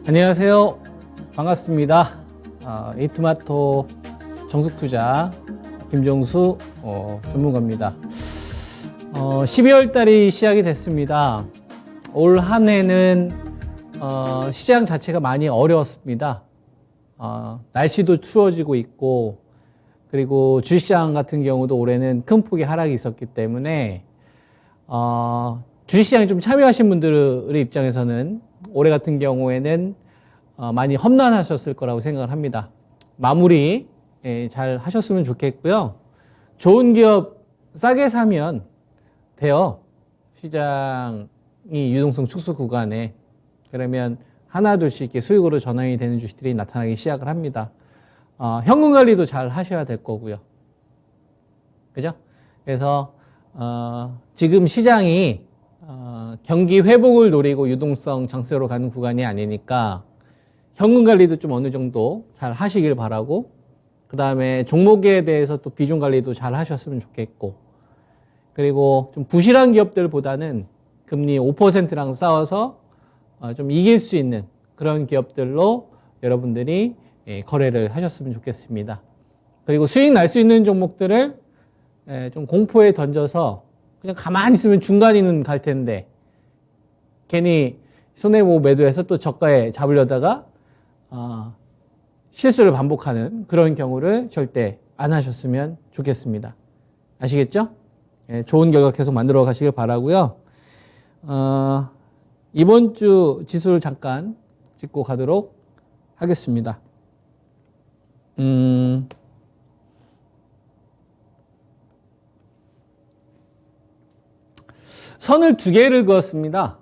안녕하세요. 반갑습니다. 이트마토 정숙투자 김정수 전문가입니다. 12월 달이 시작이 됐습니다. 올 한 해는 시장 자체가 많이 어려웠습니다. 날씨도 추워지고 있고, 그리고 주식시장 같은 경우도 올해는 큰 폭의 하락이 있었기 때문에 주식시장에 좀 참여하신 분들의 입장에서는 올해 같은 경우에는 많이 험난하셨을 거라고 생각을 합니다. 마무리 잘 하셨으면 좋겠고요. 좋은 기업 싸게 사면 돼요. 시장이 유동성 축소 구간에. 그러면 하나둘씩 이렇게 수익으로 전환이 되는 주식들이 나타나기 시작을 합니다. 현금 관리도 잘 하셔야 될 거고요. 그죠? 그래서 지금 시장이 경기 회복을 노리고 유동성 장세로 가는 구간이 아니니까 현금 관리도 좀 어느 정도 잘 하시길 바라고, 그 다음에 종목에 대해서 또 비중 관리도 잘 하셨으면 좋겠고, 그리고 좀 부실한 기업들보다는 금리 5%랑 싸워서 좀 이길 수 있는 그런 기업들로 여러분들이 거래를 하셨으면 좋겠습니다. 그리고 수익 날 수 있는 종목들을 좀 공포에 던져서 그냥 가만히 있으면 중간이는 갈 텐데 괜히 손해보고 매도해서 또 저가에 잡으려다가 실수를 반복하는 그런 경우를 절대 안 하셨으면 좋겠습니다. 아시겠죠? 좋은 결과 계속 만들어 가시길 바라고요. 이번 주 지수를 잠깐 짚고 가도록 하겠습니다. 선을 두 개를 그었습니다.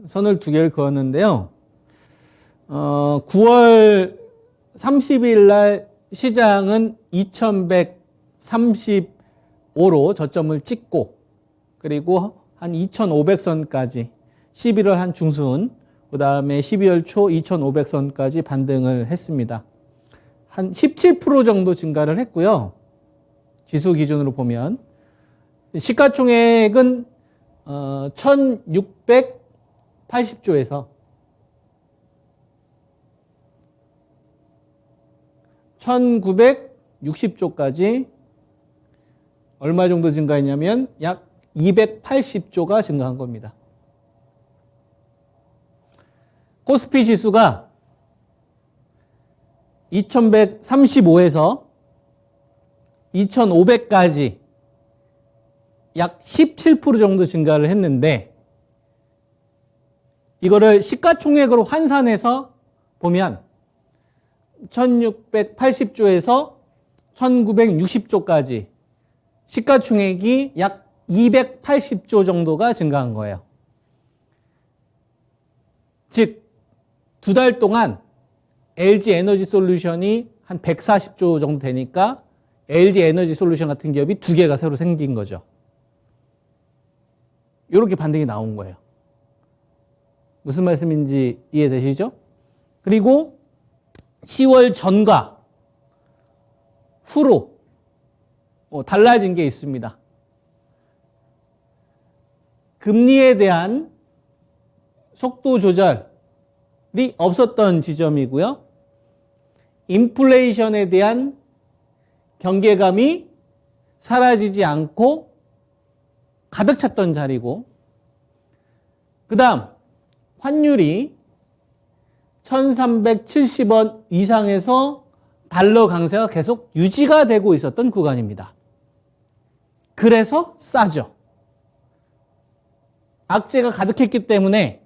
선을 두 개를 그었는데요. 9월 30일 날 시장은 2135로 저점을 찍고, 그리고 한 2500선까지 11월 한 중순, 그 다음에 12월 초 2500선까지 반등을 했습니다. 한 17% 정도 증가를 했고요. 지수 기준으로 보면 시가총액은 1680조에서 1960조까지 얼마 정도 증가했냐면 약 280조가 증가한 겁니다. 코스피 지수가 2135에서 2500까지 약 17% 정도 증가를 했는데, 이거를 시가총액으로 환산해서 보면 1680조에서 1960조까지 시가총액이 약 280조 정도가 증가한 거예요. 즉, 두 달 동안 LG 에너지 솔루션이 한 140조 정도 되니까 LG 에너지 솔루션 같은 기업이 두 개가 새로 생긴 거죠. 이렇게 반등이 나온 거예요. 무슨 말씀인지 이해되시죠? 그리고 10월 전과 후로 달라진 게 있습니다. 금리에 대한 속도 조절이 없었던 지점이고요. 인플레이션에 대한 경계감이 사라지지 않고 가득 찼던 자리고, 그 다음 환율이 1370원 이상에서 달러 강세가 계속 유지가 되고 있었던 구간입니다. 그래서 싸죠. 악재가 가득했기 때문에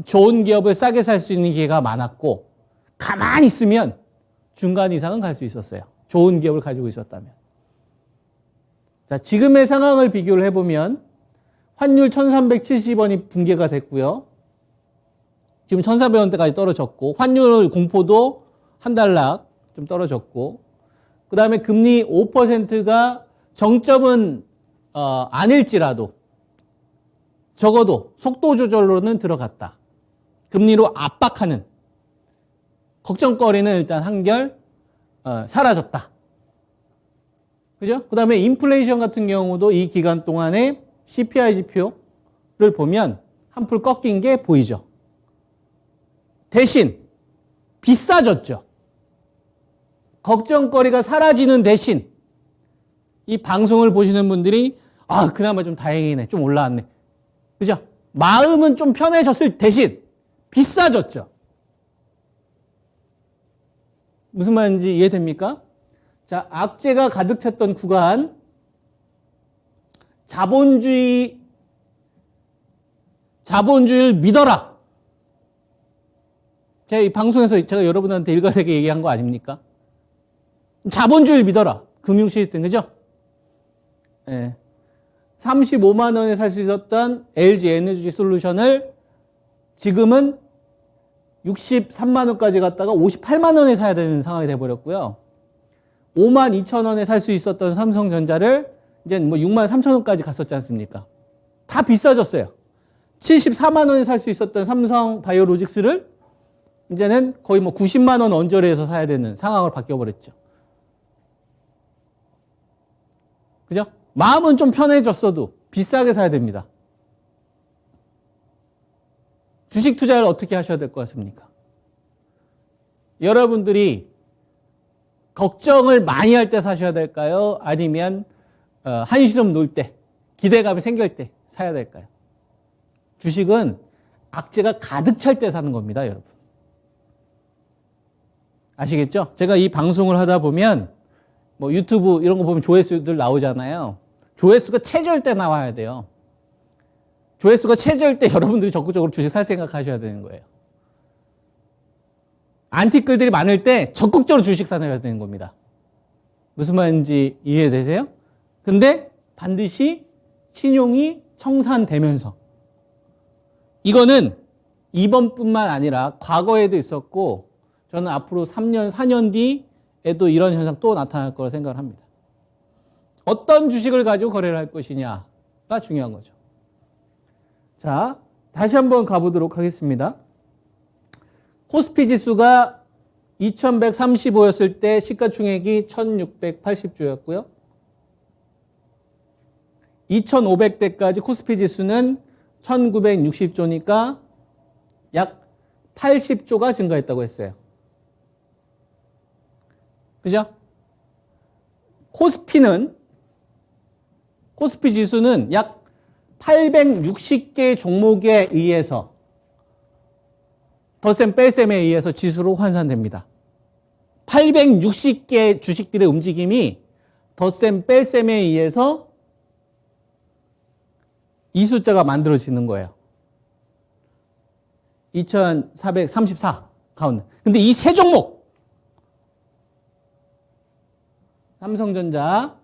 좋은 기업을 싸게 살 수 있는 기회가 많았고, 가만히 있으면 중간 이상은 갈 수 있었어요. 좋은 기업을 가지고 있었다면. 자, 지금의 상황을 비교를 해보면 환율 1370원이 붕괴가 됐고요. 지금 1400원대까지 떨어졌고, 환율 공포도 한 달락 좀 떨어졌고, 그 다음에 금리 5%가 정점은 아닐지라도 적어도 속도 조절로는 들어갔다. 금리로 압박하는 걱정거리는 일단 한결 사라졌다. 그죠? 그 다음에 인플레이션 같은 경우도 이 기간 동안에 CPI 지표를 보면 한풀 꺾인 게 보이죠. 대신 비싸졌죠. 걱정거리가 사라지는 대신 이 방송을 보시는 분들이 그나마 좀 다행이네. 좀 올라왔네. 그죠? 마음은 좀 편해졌을 대신 비싸졌죠. 무슨 말인지 이해됩니까? 자, 악재가 가득 찼던 구간, 자본주의를 믿어라. 제가 이 방송에서 제가 여러분한테 일관되게 얘기한 거 아닙니까? 자본주의를 믿어라. 금융 시스템, 그죠? 예. 35만 원에 살 수 있었던 LG 에너지 솔루션을 지금은 63만 원까지 갔다가 58만 원에 사야 되는 상황이 돼버렸고요. 5만 2천 원에 살 수 있었던 삼성전자를 이제 뭐 6만 3천 원까지 갔었지 않습니까? 다 비싸졌어요. 74만 원에 살 수 있었던 삼성 바이오로직스를 이제는 거의 뭐 90만 원 언저리에서 사야 되는 상황으로 바뀌어버렸죠. 그죠? 마음은 좀 편해졌어도 비싸게 사야 됩니다. 주식 투자를 어떻게 하셔야 될 것 같습니까? 여러분들이 걱정을 많이 할 때 사셔야 될까요? 아니면 한시름 놓을 때, 기대감이 생길 때 사야 될까요? 주식은 악재가 가득 찰 때 사는 겁니다, 여러분. 아시겠죠? 제가 이 방송을 하다 보면 뭐 유튜브 이런 거 보면 조회수들 나오잖아요. 조회수가 최저일 때 나와야 돼요. 조회수가 최저일 때 여러분들이 적극적으로 주식 살 생각하셔야 되는 거예요. 안티끌들이 많을 때 적극적으로 주식 사셔야 되는 겁니다. 무슨 말인지 이해되세요? 근데 반드시 신용이 청산되면서, 이거는 이번뿐만 아니라 과거에도 있었고 저는 앞으로 3년, 4년 뒤에도 이런 현상 또 나타날 거라 생각을 합니다. 어떤 주식을 가지고 거래를 할 것이냐가 중요한 거죠. 자, 다시 한번 가보도록 하겠습니다. 코스피 지수가 2135였을 때 시가총액이 1680조였고요. 2500대까지 코스피 지수는 1960조니까 약 80조가 증가했다고 했어요. 그죠? 코스피 지수는 약 860개 종목에 의해서 덧셈 뺄셈에 의해서 지수로 환산됩니다. 860개 주식들의 움직임이 덧셈 뺄셈에 의해서 이 숫자가 만들어지는 거예요. 2434 가운데. 근데 이 세 종목, 삼성전자,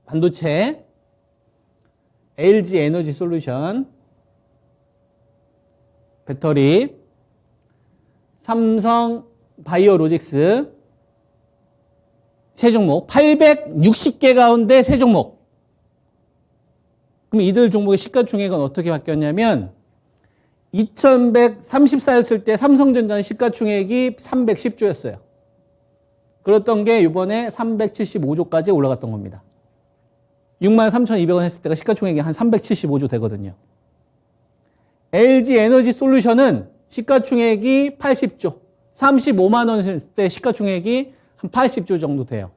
반도체, LG 에너지 솔루션, 배터리, 삼성 바이오로직스, 세 종목, 860개 가운데 세 종목. 그럼 이들 종목의 시가총액은 어떻게 바뀌었냐면 2134였을 때 삼성전자는 시가총액이 310조였어요. 그랬던 게 이번에 375조까지 올라갔던 겁니다. 63,200원 했을 때가 시가총액이 한 375조 되거든요. LG 에너지 솔루션은 시가총액이 80조, 35만 원 했을 때 시가총액이 한 80조 정도 돼요.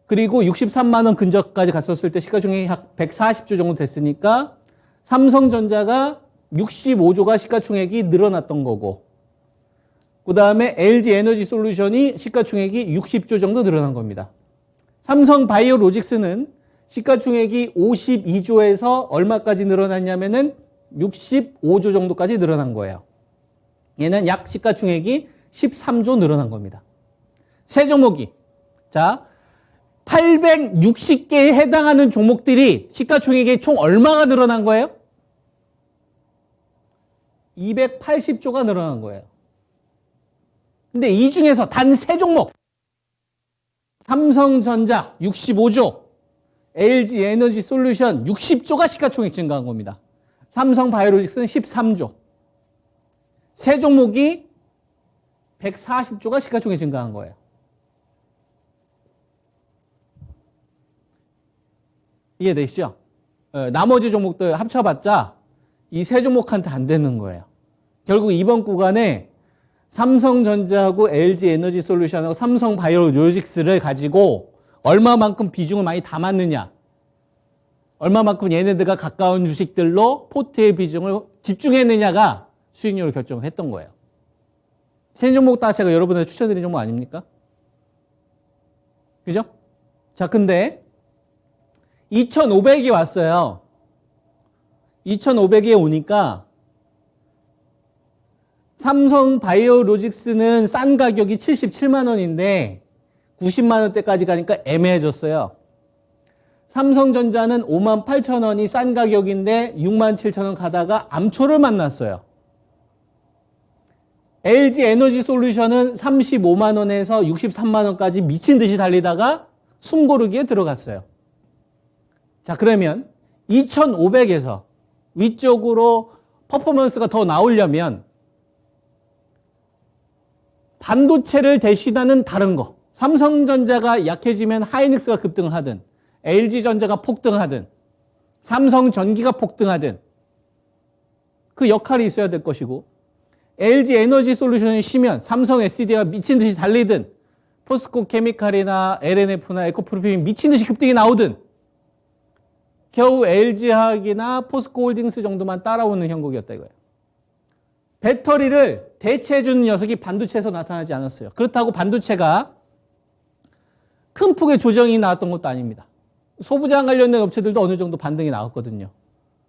그리고 63만 원 근처까지 갔었을 때 시가총액이 약 140조 정도 됐으니까 삼성전자가 65조가 시가총액이 늘어났던 거고, 그 다음에 LG 에너지 솔루션이 시가총액이 60조 정도 늘어난 겁니다. 삼성 바이오로직스는 시가총액이 52조에서 얼마까지 늘어났냐면은 65조 정도까지 늘어난 거예요. 얘는 약 시가총액이 13조 늘어난 겁니다. 세 종목이, 자, 860개에 해당하는 종목들이 시가총액이 총 얼마가 늘어난 거예요? 280조가 늘어난 거예요. 근데 이 중에서 단 세 종목, 삼성전자 65조, LG 에너지 솔루션 60조가 시가총액 증가한 겁니다. 삼성 바이오로직스는 13조. 세 종목이 140조가 시가총액 증가한 거예요. 이해되시죠? 나머지 종목들 합쳐봤자 이 세 종목한테 안 되는 거예요. 결국 이번 구간에 삼성전자하고 LG에너지솔루션하고 삼성바이오로직스를 가지고 얼마만큼 비중을 많이 담았느냐, 얼마만큼 얘네들과 가까운 주식들로 포트의 비중을 집중했느냐가 수익률을 결정했던 거예요. 세 종목 다 제가 여러분한테 추천드린 종목 아닙니까? 그죠? 자, 근데 2,500이 왔어요. 2,500에 오니까 삼성바이오로직스는 싼 가격이 77만 원인데 90만 원대까지 가니까 애매해졌어요. 삼성전자는 5만 8천 원이 싼 가격인데 6만 7천 원 가다가 암초를 만났어요. LG에너지솔루션은 35만 원에서 63만 원까지 미친 듯이 달리다가 숨고르기에 들어갔어요. 자, 그러면 2,500에서 위쪽으로 퍼포먼스가 더 나오려면 반도체를 대신하는 다른 거, 삼성전자가 약해지면 하이닉스가 급등을 하든 LG전자가 폭등하든 삼성전기가 폭등하든 그 역할이 있어야 될 것이고, LG에너지솔루션이 쉬면 삼성 SD가 미친 듯이 달리든 포스코케미칼이나 LNF나 에코프로필이 미친 듯이 급등이 나오든 겨우 LG화학이나 포스코홀딩스 정도만 따라오는 형국이었다 이거예요. 배터리를 대체해주는 녀석이 반도체에서 나타나지 않았어요. 그렇다고 반도체가 큰 폭의 조정이 나왔던 것도 아닙니다. 소부장 관련된 업체들도 어느 정도 반등이 나왔거든요.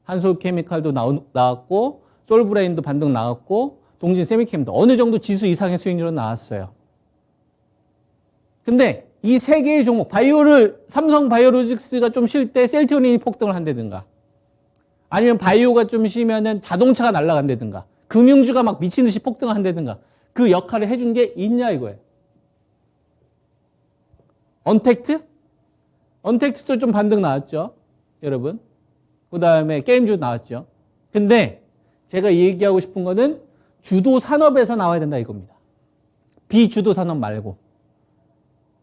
한솔케미칼도 나왔고 솔브레인도 반등 나왔고 동진세미캠도 어느 정도 지수 이상의 수익률은 나왔어요. 근데 이 세 개의 종목, 삼성 바이오로직스가 좀 쉴 때 셀트리온이 폭등을 한다든가, 아니면 바이오가 좀 쉬면은 자동차가 날아간다든가, 금융주가 막 미친 듯이 폭등을 한다든가, 그 역할을 해준 게 있냐 이거예요. 언택트? 언택트도 좀 반등 나왔죠, 여러분. 그 다음에 게임주 나왔죠. 근데 제가 얘기하고 싶은 거는 주도 산업에서 나와야 된다 이겁니다. 비주도 산업 말고.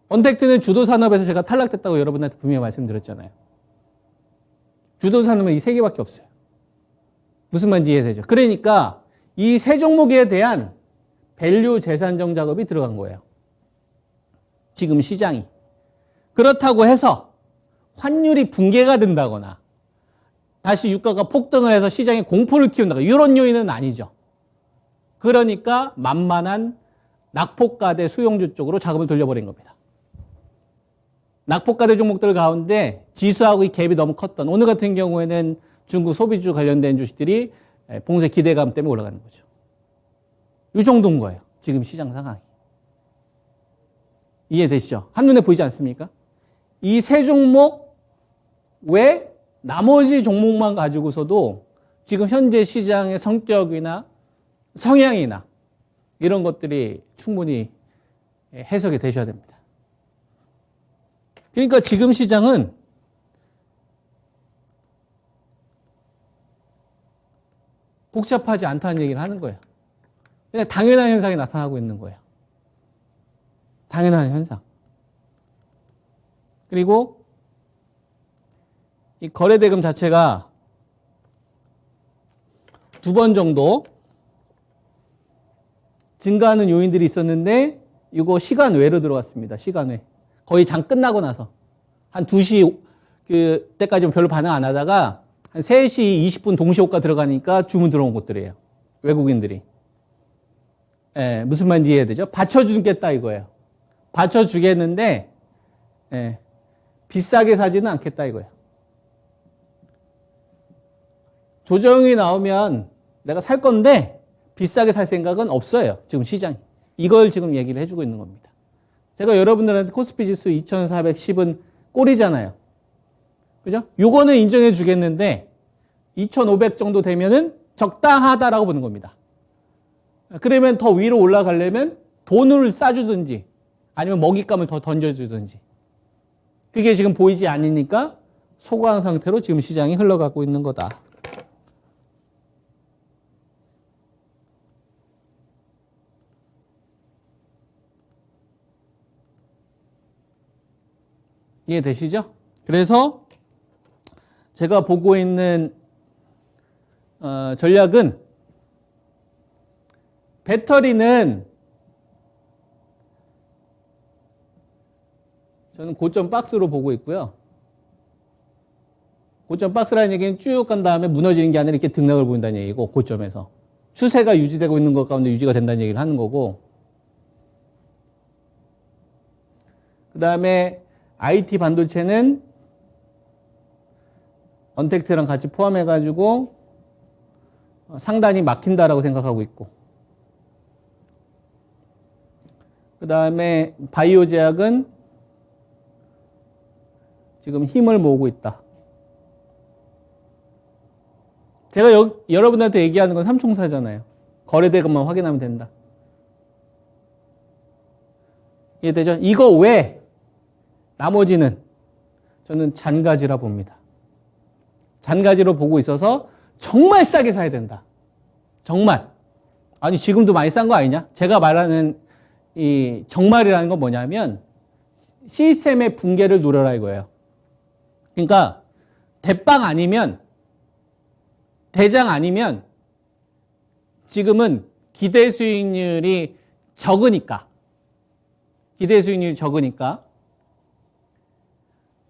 언택트는 주도 산업에서 제가 탈락됐다고 여러분한테 분명히 말씀드렸잖아요. 주도 산업은 이 세 개밖에 없어요. 무슨 말인지 이해되죠? 그러니까 이 세 종목에 대한 밸류 재산정 작업이 들어간 거예요. 지금 시장이. 그렇다고 해서 환율이 붕괴가 된다거나 다시 유가가 폭등을 해서 시장에 공포를 키운다거나 이런 요인은 아니죠. 그러니까 만만한 낙폭과대 수용주 쪽으로 자금을 돌려버린 겁니다. 낙폭과대 종목들 가운데 지수하고 이 갭이 너무 컸던, 오늘 같은 경우에는 중국 소비주 관련된 주식들이 봉쇄 기대감 때문에 올라가는 거죠. 이 정도인 거예요, 지금 시장 상황이. 이해되시죠? 한눈에 보이지 않습니까? 이 세 종목 외 나머지 종목만 가지고서도 지금 현재 시장의 성격이나 성향이나 이런 것들이 충분히 해석이 되셔야 됩니다. 그러니까 지금 시장은 복잡하지 않다는 얘기를 하는 거예요. 그냥 당연한 현상이 나타나고 있는 거예요. 당연한 현상. 그리고 이 거래대금 자체가 두 번 정도 증가하는 요인들이 있었는데 이거 시간 외로 들어갔습니다. 시간 외. 거의 장 끝나고 나서 한 2시 그때까지는 별로 반응 안 하다가 한 3시 20분 동시 호가 들어가니까 주문 들어온 곳들이에요. 외국인들이. 예, 무슨 말인지 이해되죠? 받쳐주겠다 이거예요. 받쳐주겠는데 예, 비싸게 사지는 않겠다 이거예요. 조정이 나오면 내가 살 건데 비싸게 살 생각은 없어요. 지금 시장이. 이걸 지금 얘기를 해주고 있는 겁니다. 제가 여러분들한테 코스피 지수 2410은 꼴이잖아요. 그죠? 요거는 인정해 주겠는데 2500 정도 되면은 적당하다라고 보는 겁니다. 그러면 더 위로 올라가려면 돈을 싸주든지 아니면 먹잇감을 더 던져주든지, 그게 지금 보이지 않으니까 소강 상태로 지금 시장이 흘러가고 있는 거다. 이해되시죠? 그래서 제가 보고 있는 전략은 배터리는 저는 고점 박스로 보고 있고요. 고점 박스라는 얘기는 쭉 간 다음에 무너지는 게 아니라 이렇게 등락을 보인다는 얘기고, 고점에서. 추세가 유지되고 있는 것 가운데 유지가 된다는 얘기를 하는 거고, 그 다음에 IT 반도체는 언택트랑 같이 포함해가지고 상단이 막힌다라고 생각하고 있고, 그 다음에 바이오 제약은 지금 힘을 모으고 있다. 제가 여러분한테 얘기하는 건 삼총사잖아요. 거래대금만 확인하면 된다. 이해되죠? 이거 외에 나머지는 저는 잔가지라 봅니다. 잔가지로 보고 있어서 정말 싸게 사야 된다. 정말. 아니 지금도 많이 싼 거 아니냐? 제가 말하는 이 정말이라는 건 뭐냐면 시스템의 붕괴를 노려라 이거예요. 그러니까 대빵 아니면 대장 아니면 지금은 기대 수익률이 적으니까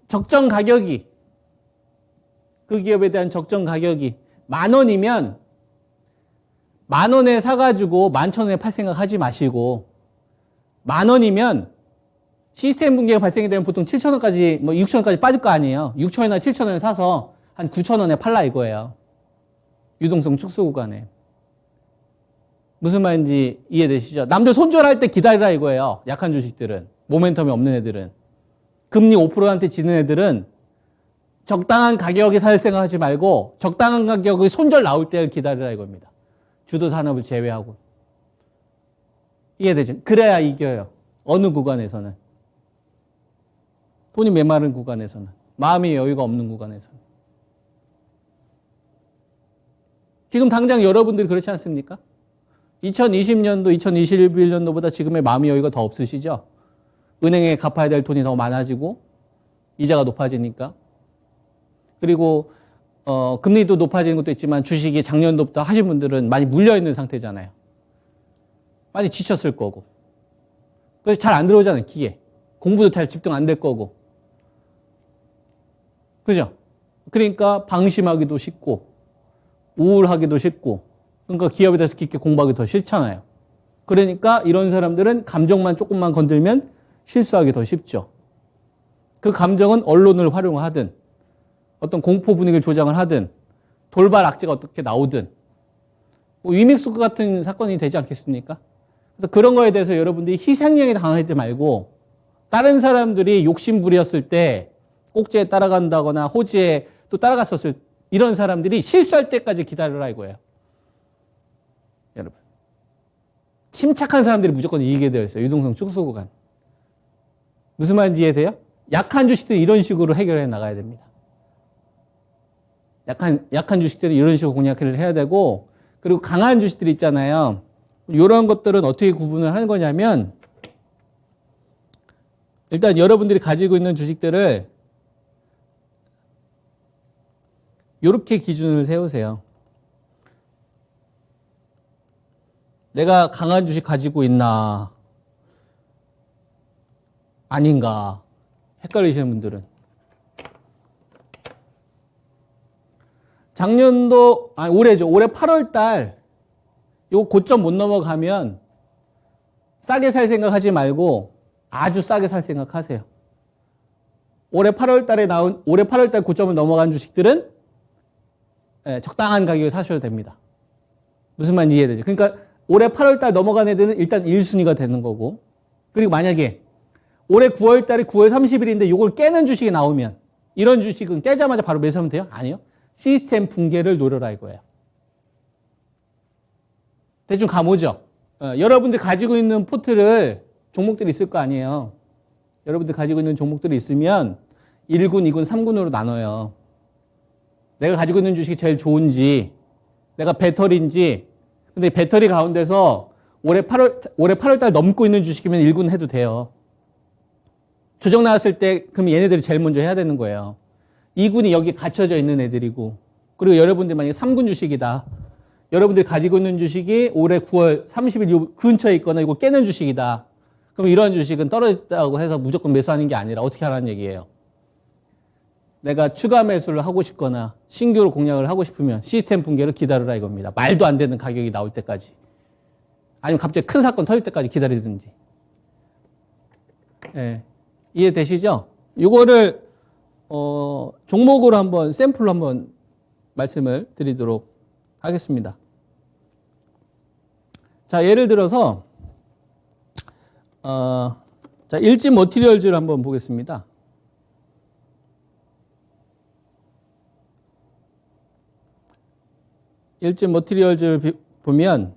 적정 가격이 그 기업에 대한 적정 가격이 10,000원이면 10,000원에 사가지고 11,000원에 팔 생각 하지 마시고 10,000원이면 시스템 붕괴가 발생이 되면 보통 7,000원까지 뭐 6,000원까지 빠질 거 아니에요. 6,000원이나 7,000원에 사서 한 9,000원에 팔라 이거예요. 유동성 축소 구간에. 무슨 말인지 이해되시죠? 남들 손절할 때 기다리라 이거예요. 약한 주식들은. 모멘텀이 없는 애들은. 금리 5%한테 지는 애들은 적당한 가격에 살 생각하지 말고 적당한 가격의 손절 나올 때를 기다리라 이겁니다. 주도 산업을 제외하고. 이해되죠? 그래야 이겨요. 어느 구간에서는. 돈이 메마른 구간에서는. 마음의 여유가 없는 구간에서는. 지금 당장 여러분들이 그렇지 않습니까? 2020년도, 2021년도보다 지금의 마음의 여유가 더 없으시죠? 은행에 갚아야 될 돈이 더 많아지고 이자가 높아지니까. 그리고 금리도 높아지는 것도 있지만 주식이 작년도부터 하신 분들은 많이 물려있는 상태잖아요. 많이 지쳤을 거고. 그래서 잘 안 들어오잖아요, 기에. 공부도 잘 집중 안 될 거고. 그죠? 그러니까 방심하기도 쉽고 우울하기도 쉽고 그러니까 기업에 대해서 깊게 공부하기 더 싫잖아요. 그러니까 이런 사람들은 감정만 조금만 건들면 실수하기 더 쉽죠. 그 감정은 언론을 활용하든 어떤 공포 분위기를 조장을 하든 돌발 악재가 어떻게 나오든 뭐 위믹스 같은 사건이 되지 않겠습니까? 그래서 그런 거에 대해서 여러분들이 희생양에 당하지 말고 다른 사람들이 욕심 부렸을 때 꼭지에 따라간다거나 호지에 또 따라갔었을 이런 사람들이 실수할 때까지 기다려라 이거예요. 여러분. 침착한 사람들이 무조건 이기게 되어 있어요. 유동성 축소 구간. 무슨 말인지 이해돼요? 약한 주식들이 이런 식으로 해결해 나가야 됩니다. 약한 주식들이 이런 식으로 공략을 해야 되고, 그리고 강한 주식들이 있잖아요. 이런 것들은 어떻게 구분을 하는 거냐면, 일단 여러분들이 가지고 있는 주식들을 이렇게 기준을 세우세요. 내가 강한 주식 가지고 있나? 아닌가? 헷갈리시는 분들은. 작년도, 올해죠. 올해 8월 달, 요 고점 못 넘어가면 싸게 살 생각 하지 말고 아주 싸게 살 생각 하세요. 올해 8월 달 고점을 넘어간 주식들은 적당한 가격에 사셔도 됩니다. 무슨 말인지 이해되죠? 그러니까 올해 8월 달 넘어간 애들은 일단 1순위가 되는 거고, 그리고 만약에 올해 9월 달에 9월 30일인데 이걸 깨는 주식이 나오면 이런 주식은 깨자마자 바로 매수하면 돼요? 아니요. 시스템 붕괴를 노려라 이거예요. 대충 감오죠? 여러분들 가지고 있는 포트를 종목들이 있을 거 아니에요. 여러분들 가지고 있는 종목들이 있으면 1군, 2군, 3군으로 나눠요. 내가 가지고 있는 주식이 제일 좋은지, 내가 배터리인지, 근데 배터리 가운데서 올해 8월 달 넘고 있는 주식이면 1군 해도 돼요. 조정 나왔을 때, 그럼 얘네들이 제일 먼저 해야 되는 거예요. 2군이 여기 갇혀져 있는 애들이고, 그리고 여러분들 만약에 3군 주식이다. 여러분들이 가지고 있는 주식이 올해 9월 30일 요 근처에 있거나 이거 깨는 주식이다. 그럼 이런 주식은 떨어졌다고 해서 무조건 매수하는 게 아니라 어떻게 하라는 얘기예요? 내가 추가 매수를 하고 싶거나 신규로 공략을 하고 싶으면 시스템 붕괴를 기다려라 이겁니다. 말도 안 되는 가격이 나올 때까지. 아니면 갑자기 큰 사건 터질 때까지 기다리든지. 예, 이해되시죠? 이거를 종목으로 한번 샘플로 한번 말씀을 드리도록 하겠습니다. 자, 예를 들어서 자, 일진 머티리얼즈를 한번 보겠습니다. 일진 머티리얼즈를 보면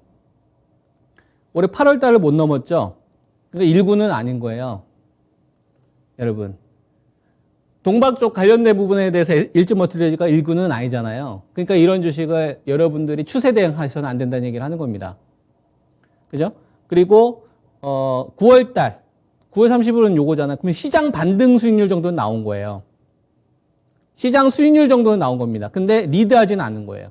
올해 8월 달을 못 넘었죠. 그러니까 1구는 아닌 거예요. 여러분. 동박 쪽 관련된 부분에 대해서 일진 머티리얼즈가 1구는 아니잖아요. 그러니까 이런 주식을 여러분들이 추세 대응하셔서는 안 된다는 얘기를 하는 겁니다. 그죠? 그리고 9월 달 9월 30일은 요거잖아요. 그러면 시장 반등 수익률 정도는 나온 거예요. 시장 수익률 정도는 나온 겁니다. 근데 리드하지는 않는 거예요.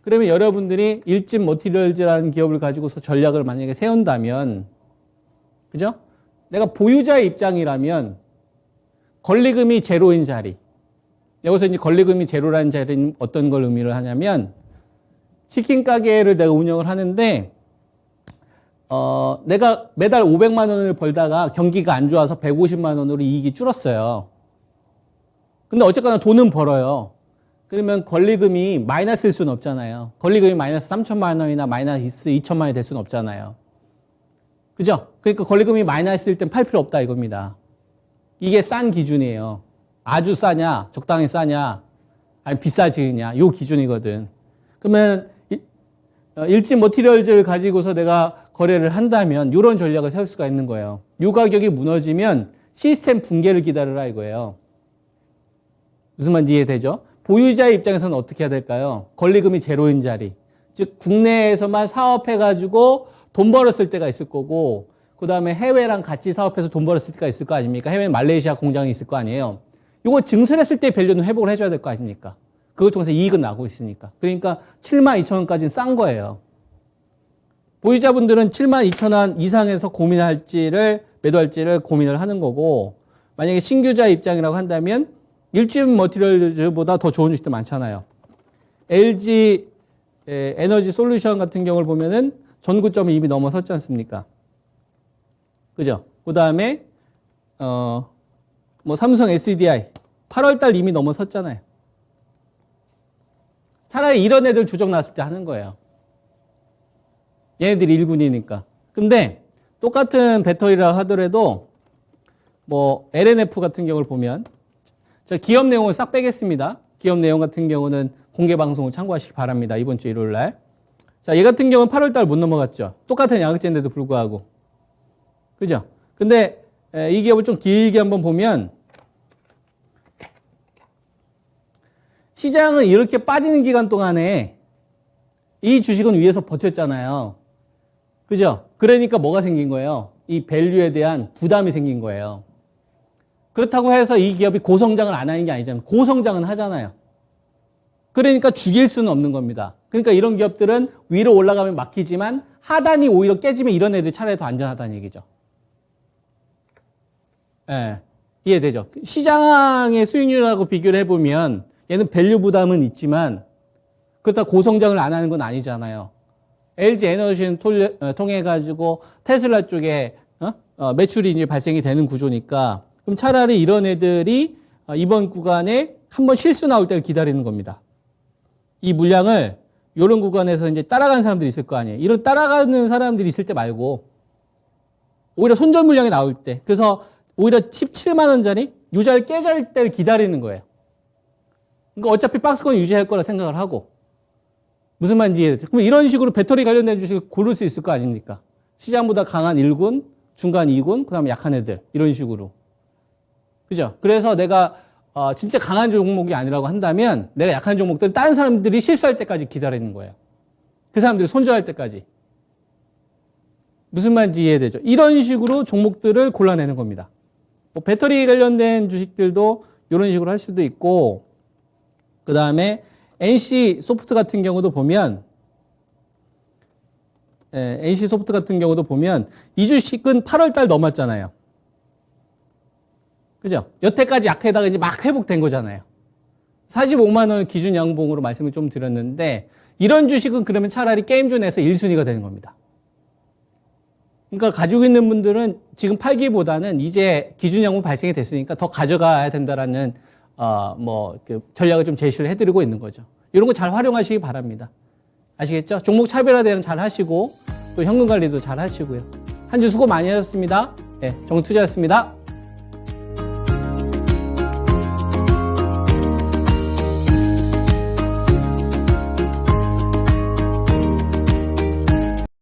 그러면 여러분들이 일진 머티리얼즈라는 기업을 가지고서 전략을 만약에 세운다면, 그죠? 내가 보유자의 입장이라면 권리금이 제로인 자리, 여기서 이제 권리금이 제로라는 자리는 어떤 걸 의미를 하냐면 치킨 가게를 내가 운영을 하는데 내가 매달 500만 원을 벌다가 경기가 안 좋아서 150만 원으로 이익이 줄었어요. 근데 어쨌거나 돈은 벌어요. 그러면 권리금이 마이너스일 수는 없잖아요. 권리금이 마이너스 3천만 원이나 마이너스 2천만 원이 될 수는 없잖아요. 그죠? 그러니까 권리금이 마이너스일 땐 팔 필요 없다 이겁니다. 이게 싼 기준이에요. 아주 싸냐, 적당히 싸냐, 아니 비싸지냐, 요 기준이거든. 그러면 일진 머티리얼즈를 가지고서 내가 거래를 한다면 이런 전략을 세울 수가 있는 거예요. 요 가격이 무너지면 시스템 붕괴를 기다려라 이거예요. 무슨 말인지 이해되죠? 보유자의 입장에서는 어떻게 해야 될까요? 권리금이 제로인 자리. 즉 국내에서만 사업해가지고 돈 벌었을 때가 있을 거고 그 다음에 해외랑 같이 사업해서 돈 벌었을 때가 있을 거 아닙니까? 해외 말레이시아 공장이 있을 거 아니에요. 이거 증설했을 때 밸류는 회복을 해줘야 될 거 아닙니까? 그걸 통해서 이익은 나고 있으니까. 그러니까 72,000원까지는 싼 거예요. 보유자분들은 72,000원 이상에서 고민할지를 매도할지를 고민을 하는 거고 만약에 신규자 입장이라고 한다면 일진 머티리얼즈보다 더 좋은 주식도 많잖아요. LG 에너지 솔루션 같은 경우를 보면은 전고점이 이미 넘어섰지 않습니까? 그죠? 그 다음에 뭐 삼성 SDI 8월 달 이미 넘어섰잖아요. 차라리 이런 애들 조정 났을 때 하는 거예요. 얘네들이 1군이니까. 근데 똑같은 배터리라 하더라도 뭐 LNF 같은 경우를 보면 자, 기업 내용을 싹 빼겠습니다. 기업 내용 같은 경우는 공개 방송을 참고하시기 바랍니다. 이번 주 일요일 날. 자, 얘 같은 경우는 8월 달 못 넘어갔죠. 똑같은 양극재인데도 불구하고. 그죠? 근데 이 기업을 좀 길게 한번 보면 시장은 이렇게 빠지는 기간 동안에 이 주식은 위에서 버텼잖아요. 그죠? 그러니까 뭐가 생긴 거예요? 이 밸류에 대한 부담이 생긴 거예요. 그렇다고 해서 이 기업이 고성장을 안 하는 게 아니잖아요. 고성장은 하잖아요. 그러니까 죽일 수는 없는 겁니다. 그러니까 이런 기업들은 위로 올라가면 막히지만 하단이 오히려 깨지면 이런 애들이 차라리 더 안전하다는 얘기죠. 예, 이해되죠? 시장의 수익률하고 비교를 해보면 얘는 밸류 부담은 있지만 그렇다고 고성장을 안 하는 건 아니잖아요. LG 에너지는 통해 가지고 테슬라 쪽에 매출이 이제 발생이 되는 구조니까 그럼 차라리 이런 애들이 이번 구간에 한번 실수 나올 때를 기다리는 겁니다. 이 물량을 이런 구간에서 이제 따라가는 사람들이 있을 거 아니에요. 이런 따라가는 사람들이 있을 때 말고 오히려 손절 물량이 나올 때 그래서 오히려 17만 원짜리 유자를 깨질 때를 기다리는 거예요. 그러니까 어차피 박스권 유지할 거라 생각을 하고 무슨 말인지 이해되죠? 그럼 이런 식으로 배터리 관련된 주식을 고를 수 있을 거 아닙니까? 시장보다 강한 1군, 중간 2군, 그 다음에 약한 애들 이런 식으로. 그죠? 그래서 내가 진짜 강한 종목이 아니라고 한다면 내가 약한 종목들 다른 사람들이 실수할 때까지 기다리는 거예요. 그 사람들이 손절할 때까지. 무슨 말인지 이해되죠? 이런 식으로 종목들을 골라내는 겁니다. 뭐 배터리 관련된 주식들도 이런 식으로 할 수도 있고 그 다음에 NC 소프트 같은 경우도 보면 NC소프트 같은 경우도 보면 이 주식은 8월 달 넘었잖아요. 그죠? 여태까지 약해다가 이제 막 회복된 거잖아요. 45만 원 기준 양봉으로 말씀을 좀 드렸는데 이런 주식은 그러면 차라리 게임존에서 1순위가 되는 겁니다. 그러니까 가지고 있는 분들은 지금 팔기보다는 이제 기준 양봉 발생이 됐으니까 더 가져가야 된다라는 그 전략을 좀 제시를 해드리고 있는 거죠. 이런 거 잘 활용하시기 바랍니다. 아시겠죠? 종목 차별화 대응 잘 하시고 또 현금 관리도 잘 하시고요. 한 주 수고 많이 하셨습니다. 네, 정투자였습니다.